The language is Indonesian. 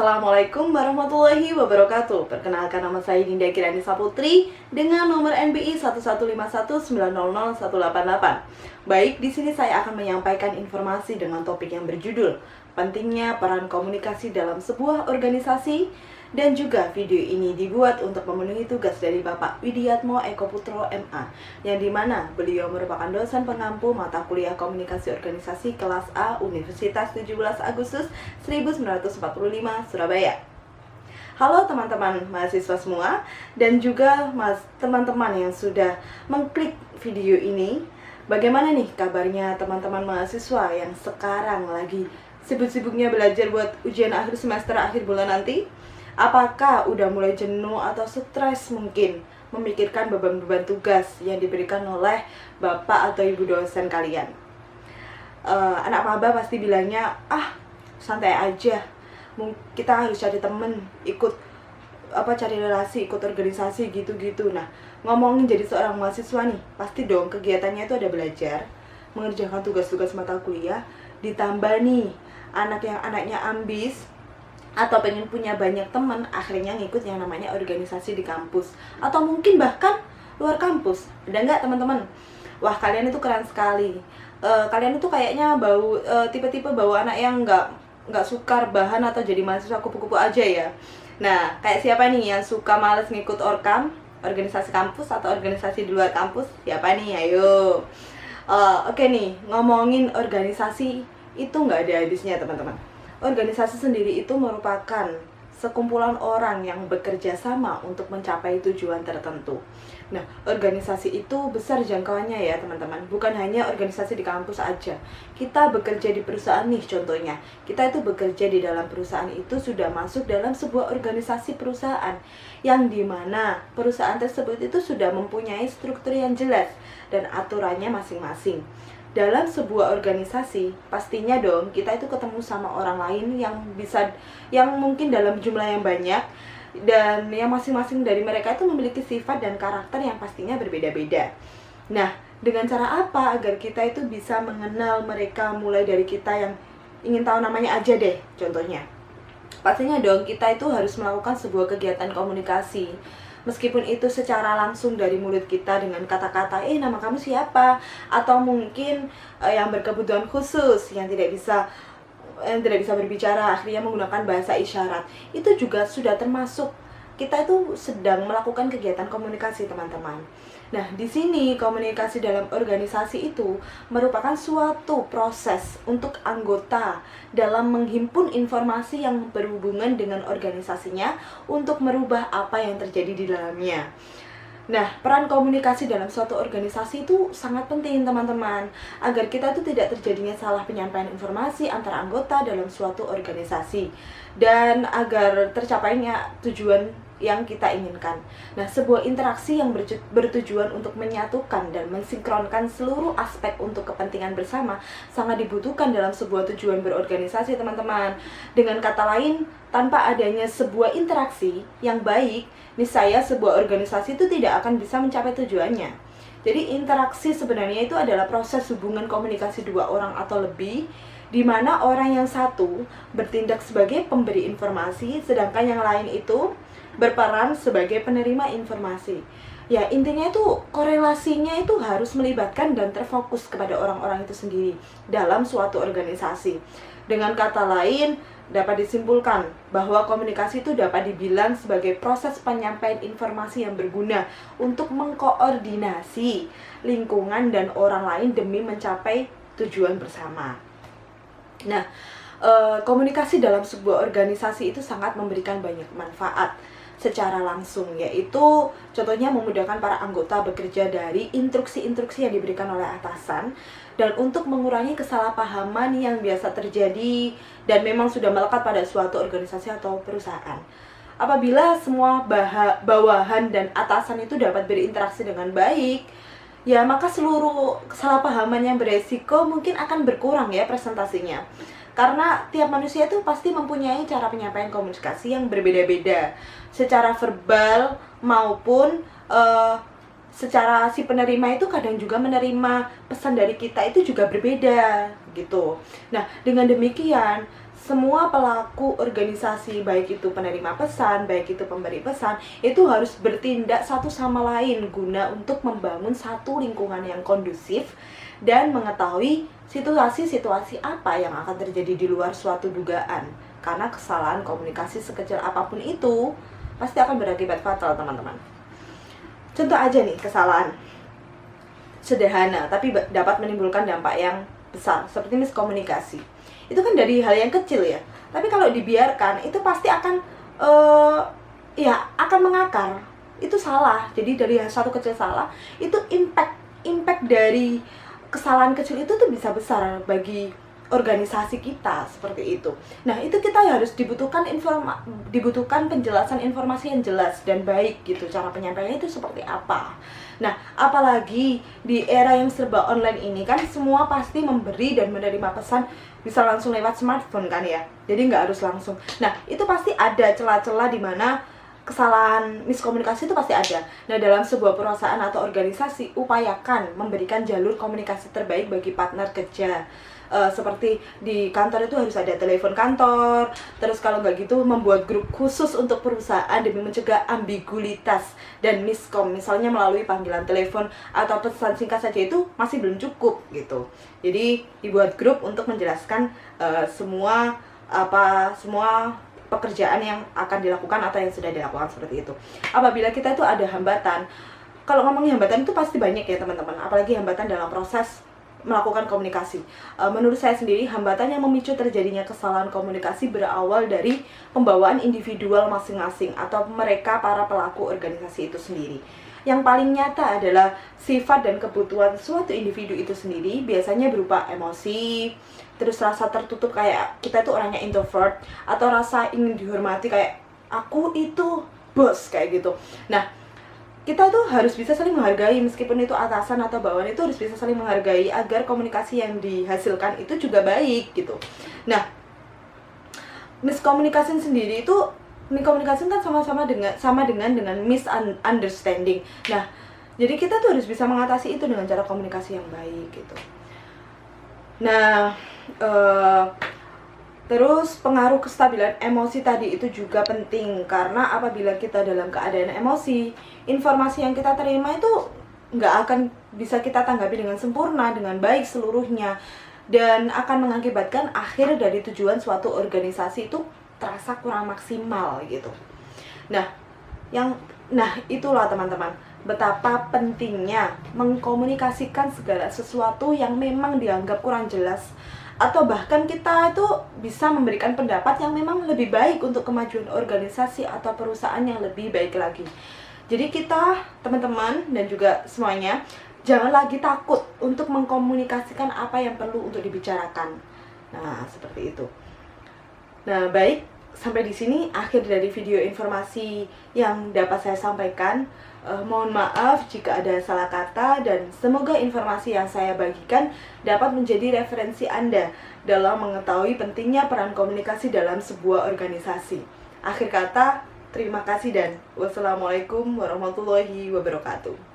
Assalamualaikum warahmatullahi wabarakatuh. Perkenalkan, nama saya Dinda Kirani Saputri dengan nomor NBI 11519000188. Baik, di sini saya akan menyampaikan informasi dengan topik yang berjudul pentingnya peran komunikasi dalam sebuah organisasi, dan juga video ini dibuat untuk memenuhi tugas dari Bapak Widiatmo Eko Putro MA, yang dimana beliau merupakan dosen pengampu mata kuliah komunikasi organisasi kelas A Universitas 17 Agustus 1945 Surabaya. Halo teman-teman mahasiswa semua, dan juga teman-teman yang sudah mengklik video ini. Bagaimana nih kabarnya teman-teman mahasiswa yang sekarang lagi sibuk-sibuknya belajar buat ujian akhir semester akhir bulan nanti? Apakah udah mulai jenuh atau stres mungkin memikirkan beban-beban tugas yang diberikan oleh bapak atau ibu dosen kalian? Anak maba pasti bilangnya, santai aja, kita harus cari temen, cari relasi, ikut organisasi gitu-gitu. Nah, ngomongin jadi seorang mahasiswa nih, pasti dong kegiatannya itu ada belajar, mengerjakan tugas-tugas mata kuliah, ditambah nih anak yang anaknya ambis atau pengen punya banyak teman, akhirnya ngikut yang namanya organisasi di kampus atau mungkin bahkan luar kampus. Ada nggak teman-teman? Wah, kalian itu keren sekali. Kalian itu kayaknya tipe-tipe bawa anak yang nggak suka bahan atau jadi mahasiswa kupu-kupu aja ya. Nah, kayak siapa nih yang suka males ngikut organisasi kampus atau organisasi di luar kampus? Siapa nih? Ayo. Oke nih, ngomongin organisasi itu nggak ada habisnya teman-teman. Organisasi sendiri itu merupakan sekumpulan orang yang bekerja sama untuk mencapai tujuan tertentu. Nah, organisasi itu besar jangkauannya ya teman-teman. Bukan hanya organisasi di kampus aja. Kita bekerja di perusahaan nih contohnya. Kita itu bekerja di dalam perusahaan itu sudah masuk dalam sebuah organisasi perusahaan, yang dimana perusahaan tersebut itu sudah mempunyai struktur yang jelas dan aturannya masing-masing. Dalam sebuah organisasi, pastinya dong kita itu ketemu sama orang lain yang mungkin dalam jumlah yang banyak, dan yang masing-masing dari mereka itu memiliki sifat dan karakter yang pastinya berbeda-beda. Nah, dengan cara apa agar kita itu bisa mengenal mereka, mulai dari kita yang ingin tahu namanya aja deh contohnya. Pastinya dong kita itu harus melakukan sebuah kegiatan komunikasi. Meskipun itu secara langsung dari mulut kita dengan kata-kata, nama kamu siapa? Atau mungkin yang berkebutuhan khusus, yang tidak bisa berbicara, akhirnya menggunakan bahasa isyarat. Itu juga sudah termasuk kita itu sedang melakukan kegiatan komunikasi, teman-teman. Nah, di sini komunikasi dalam organisasi itu merupakan suatu proses untuk anggota dalam menghimpun informasi yang berhubungan dengan organisasinya untuk merubah apa yang terjadi di dalamnya. Nah, peran komunikasi dalam suatu organisasi itu sangat penting teman-teman, agar kita itu tidak terjadinya salah penyampaian informasi antara anggota dalam suatu organisasi, dan agar tercapainya tujuan yang kita inginkan. Nah, sebuah interaksi yang bertujuan untuk menyatukan dan mensinkronkan seluruh aspek untuk kepentingan bersama sangat dibutuhkan dalam sebuah tujuan berorganisasi, teman-teman. Dengan kata lain, tanpa adanya sebuah interaksi yang baik, niscaya sebuah organisasi itu tidak akan bisa mencapai tujuannya. Jadi interaksi sebenarnya itu adalah proses hubungan komunikasi dua orang atau lebih, di mana orang yang satu bertindak sebagai pemberi informasi, sedangkan yang lain itu berperan sebagai penerima informasi. Ya, intinya itu korelasinya itu harus melibatkan dan terfokus kepada orang-orang itu sendiri dalam suatu organisasi. Dengan kata lain, dapat disimpulkan bahwa komunikasi itu dapat dibilang sebagai proses penyampaian informasi yang berguna untuk mengkoordinasi lingkungan dan orang lain demi mencapai tujuan bersama. Nah, komunikasi dalam sebuah organisasi itu sangat memberikan banyak manfaat secara langsung, yaitu contohnya memudahkan para anggota bekerja dari instruksi-instruksi yang diberikan oleh atasan, dan untuk mengurangi kesalahpahaman yang biasa terjadi dan memang sudah melekat pada suatu organisasi atau perusahaan. Apabila semua bawahan dan atasan itu dapat berinteraksi dengan baik, ya maka seluruh kesalahpahaman yang beresiko mungkin akan berkurang ya presentasinya. Karena tiap manusia itu pasti mempunyai cara penyampaian komunikasi yang berbeda-beda, secara verbal maupun secara si penerima itu kadang juga menerima pesan dari kita itu juga berbeda gitu. Nah, dengan demikian semua pelaku organisasi, baik itu penerima pesan, baik itu pemberi pesan, itu harus bertindak satu sama lain guna untuk membangun satu lingkungan yang kondusif dan mengetahui situasi-situasi apa yang akan terjadi di luar suatu dugaan. Karena kesalahan komunikasi sekecil apapun itu pasti akan berakibat fatal, teman-teman. Contoh aja nih, kesalahan sederhana tapi dapat menimbulkan dampak yang besar, seperti miskomunikasi. Itu kan dari hal yang kecil ya, tapi kalau dibiarkan itu pasti akan akan mengakar. Itu salah. Jadi dari satu kecil salah, itu impact dari kesalahan kecil itu tuh bisa besar bagi organisasi kita, seperti itu. Nah, itu kita harus dibutuhkan penjelasan informasi yang jelas dan baik gitu. Cara penyampaiannya itu seperti apa. Nah, apalagi di era yang serba online ini kan semua pasti memberi dan menerima pesan bisa langsung lewat smartphone kan ya. Jadi nggak harus langsung. Nah, itu pasti ada celah-celah di mana kesalahan miskomunikasi itu pasti ada. Nah, dalam sebuah perusahaan atau organisasi, upayakan memberikan jalur komunikasi terbaik bagi partner kerja. Seperti di kantor itu harus ada telepon kantor. Terus kalau nggak gitu, membuat grup khusus untuk perusahaan demi mencegah ambiguitas dan miskom. Misalnya melalui panggilan telepon atau pesan singkat saja itu masih belum cukup gitu. Jadi dibuat grup untuk menjelaskan semua pekerjaan yang akan dilakukan atau yang sudah dilakukan, seperti itu. Apabila kita itu ada hambatan, kalau ngomongin hambatan itu pasti banyak ya teman-teman, apalagi hambatan dalam proses melakukan komunikasi. Menurut saya sendiri, hambatan yang memicu terjadinya kesalahan komunikasi berawal dari pembawaan individual masing-masing atau mereka para pelaku organisasi itu sendiri. Yang paling nyata adalah sifat dan kebutuhan suatu individu itu sendiri, biasanya berupa emosi, terus rasa tertutup kayak kita itu orangnya introvert, atau rasa ingin dihormati kayak aku itu bos kayak gitu. Nah, kita tuh harus bisa saling menghargai, meskipun itu atasan atau bawahan, itu harus bisa saling menghargai agar komunikasi yang dihasilkan itu juga baik gitu. Nah, miskomunikasi sendiri itu, miskomunikasi kan sama dengan misunderstanding. Nah, jadi kita tuh harus bisa mengatasi itu dengan cara komunikasi yang baik gitu. Nah, terus pengaruh kestabilan emosi tadi itu juga penting, karena apabila kita dalam keadaan emosi, informasi yang kita terima itu nggak akan bisa kita tanggapi dengan sempurna, dengan baik seluruhnya, dan akan mengakibatkan akhir dari tujuan suatu organisasi itu terasa kurang maksimal gitu. Nah, itulah teman-teman, betapa pentingnya mengkomunikasikan segala sesuatu yang memang dianggap kurang jelas, atau bahkan kita itu bisa memberikan pendapat yang memang lebih baik untuk kemajuan organisasi atau perusahaan yang lebih baik lagi. Jadi kita, teman-teman dan juga semuanya, jangan lagi takut untuk mengkomunikasikan apa yang perlu untuk dibicarakan. Nah, seperti itu. Nah, baik, sampai di sini akhir dari video informasi yang dapat saya sampaikan. Mohon maaf jika ada salah kata, dan semoga informasi yang saya bagikan dapat menjadi referensi Anda dalam mengetahui pentingnya peran komunikasi dalam sebuah organisasi. Akhir kata, terima kasih dan wassalamualaikum warahmatullahi wabarakatuh.